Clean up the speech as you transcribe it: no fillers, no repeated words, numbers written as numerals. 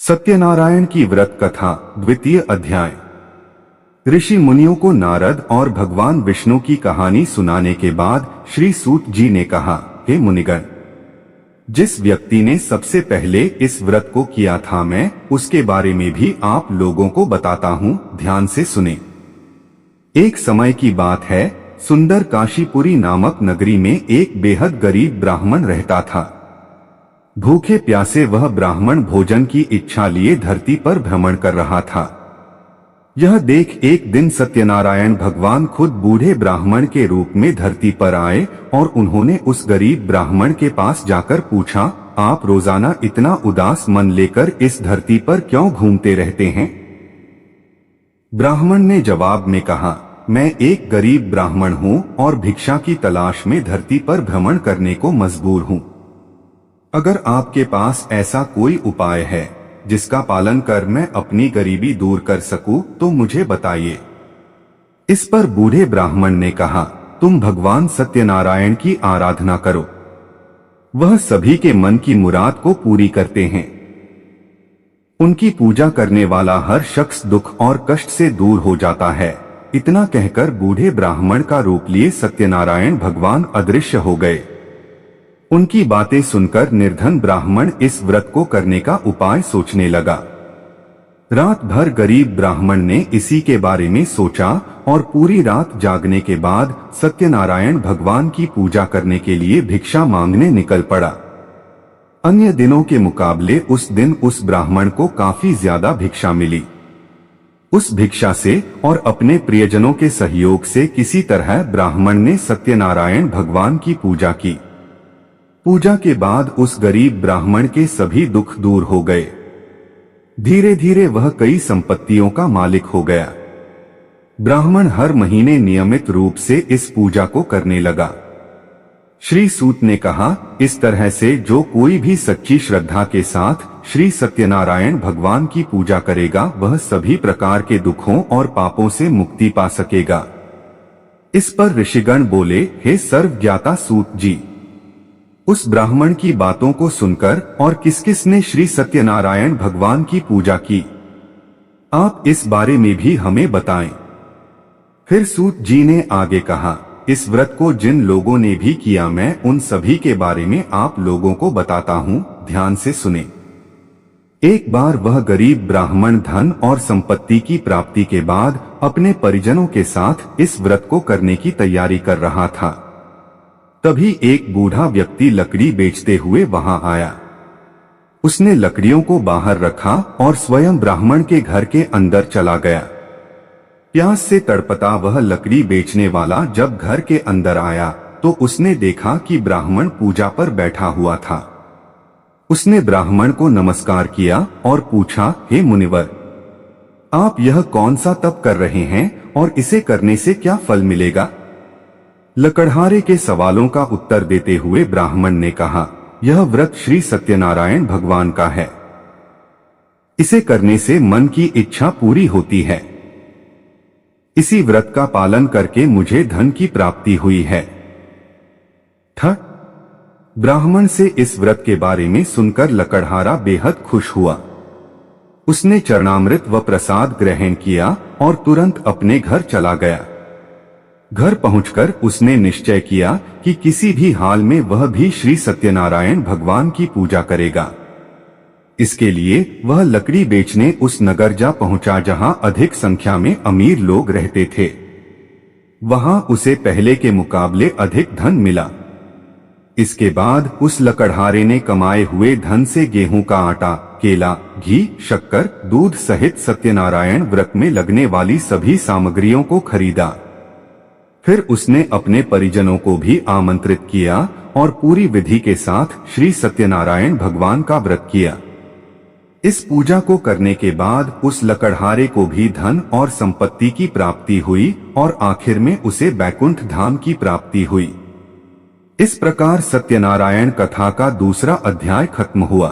सत्यनारायण की व्रत कथा द्वितीय अध्याय। ऋषि मुनियों को नारद और भगवान विष्णु की कहानी सुनाने के बाद श्री सूत जी ने कहा, हे मुनिगण, जिस व्यक्ति ने सबसे पहले इस व्रत को किया था, मैं उसके बारे में भी आप लोगों को बताता हूँ, ध्यान से सुने। एक समय की बात है, सुंदर काशीपुरी नामक नगरी में एक बेहद गरीब ब्राह्मण रहता था। भूखे प्यासे वह ब्राह्मण भोजन की इच्छा लिए धरती पर भ्रमण कर रहा था। यह देख एक दिन सत्यनारायण भगवान खुद बूढ़े ब्राह्मण के रूप में धरती पर आए और उन्होंने उस गरीब ब्राह्मण के पास जाकर पूछा, आप रोजाना इतना उदास मन लेकर इस धरती पर क्यों घूमते रहते हैं? ब्राह्मण ने जवाब में कहा, मैं एक गरीब ब्राह्मण हूँ और भिक्षा की तलाश में धरती पर भ्रमण करने को मजबूर हूँ। अगर आपके पास ऐसा कोई उपाय है जिसका पालन कर मैं अपनी गरीबी दूर कर सकूं, तो मुझे बताइए। इस पर बूढ़े ब्राह्मण ने कहा, तुम भगवान सत्यनारायण की आराधना करो, वह सभी के मन की मुराद को पूरी करते हैं। उनकी पूजा करने वाला हर शख्स दुख और कष्ट से दूर हो जाता है। इतना कहकर बूढ़े ब्राह्मण का रूप लिए सत्यनारायण भगवान अदृश्य हो गए। उनकी बातें सुनकर निर्धन ब्राह्मण इस व्रत को करने का उपाय सोचने लगा। रात भर गरीब ब्राह्मण ने इसी के बारे में सोचा और पूरी रात जागने के बाद सत्यनारायण भगवान की पूजा करने के लिए भिक्षा मांगने निकल पड़ा। अन्य दिनों के मुकाबले उस दिन उस ब्राह्मण को काफी ज्यादा भिक्षा मिली। उस भिक्षा से और अपने प्रियजनों के सहयोग से किसी तरह ब्राह्मण ने सत्यनारायण भगवान की पूजा की। पूजा के बाद उस गरीब ब्राह्मण के सभी दुख दूर हो गए। धीरे धीरे वह कई संपत्तियों का मालिक हो गया। ब्राह्मण हर महीने नियमित रूप से इस पूजा को करने लगा। श्री सूत ने कहा, इस तरह से जो कोई भी सच्ची श्रद्धा के साथ श्री सत्यनारायण भगवान की पूजा करेगा, वह सभी प्रकार के दुखों और पापों से मुक्ति पा सकेगा। इस पर ऋषिगण बोले, हे सर्वज्ञाता सूत जी, उस ब्राह्मण की बातों को सुनकर और किस किस ने श्री सत्यनारायण भगवान की पूजा की, आप इस बारे में भी हमें बताएं। फिर सूत जी ने आगे कहा, इस व्रत को जिन लोगों ने भी किया, मैं उन सभी के बारे में आप लोगों को बताता हूँ, ध्यान से सुने। एक बार वह गरीब ब्राह्मण धन और संपत्ति की प्राप्ति के बाद अपने परिजनों के साथ इस व्रत को करने की तैयारी कर रहा था। तभी एक बूढ़ा व्यक्ति लकड़ी बेचते हुए वहां आया। उसने लकड़ियों को बाहर रखा और स्वयं ब्राह्मण के घर के अंदर चला गया। प्यास से तड़पता वह लकड़ी बेचने वाला जब घर के अंदर आया तो उसने देखा कि ब्राह्मण पूजा पर बैठा हुआ था। उसने ब्राह्मण को नमस्कार किया और पूछा, हे मुनिवर, आप यह कौन सा तप कर रहे हैं और इसे करने से क्या फल मिलेगा? लकड़हारे के सवालों का उत्तर देते हुए ब्राह्मण ने कहा, यह व्रत श्री सत्यनारायण भगवान का है। इसे करने से मन की इच्छा पूरी होती है। इसी व्रत का पालन करके मुझे धन की प्राप्ति हुई है। ब्राह्मण से इस व्रत के बारे में सुनकर लकड़हारा बेहद खुश हुआ। उसने चरणामृत व प्रसाद ग्रहण किया और तुरंत अपने घर चला गया। घर पहुंचकर उसने निश्चय किया कि किसी भी हाल में वह भी श्री सत्यनारायण भगवान की पूजा करेगा। इसके लिए वह लकड़ी बेचने उस नगर जा पहुंचा जहां अधिक संख्या में अमीर लोग रहते थे। वहां उसे पहले के मुकाबले अधिक धन मिला। इसके बाद उस लकड़हारे ने कमाए हुए धन से गेहूं का आटा, केला, घी, शक्कर, दूध सहित सत्यनारायण व्रत में लगने वाली सभी सामग्रियों को खरीदा। फिर उसने अपने परिजनों को भी आमंत्रित किया और पूरी विधि के साथ श्री सत्यनारायण भगवान का व्रत किया। इस पूजा को करने के बाद उस लकड़हारे को भी धन और संपत्ति की प्राप्ति हुई और आखिर में उसे बैकुंठ धाम की प्राप्ति हुई। इस प्रकार सत्यनारायण कथा का दूसरा अध्याय खत्म हुआ।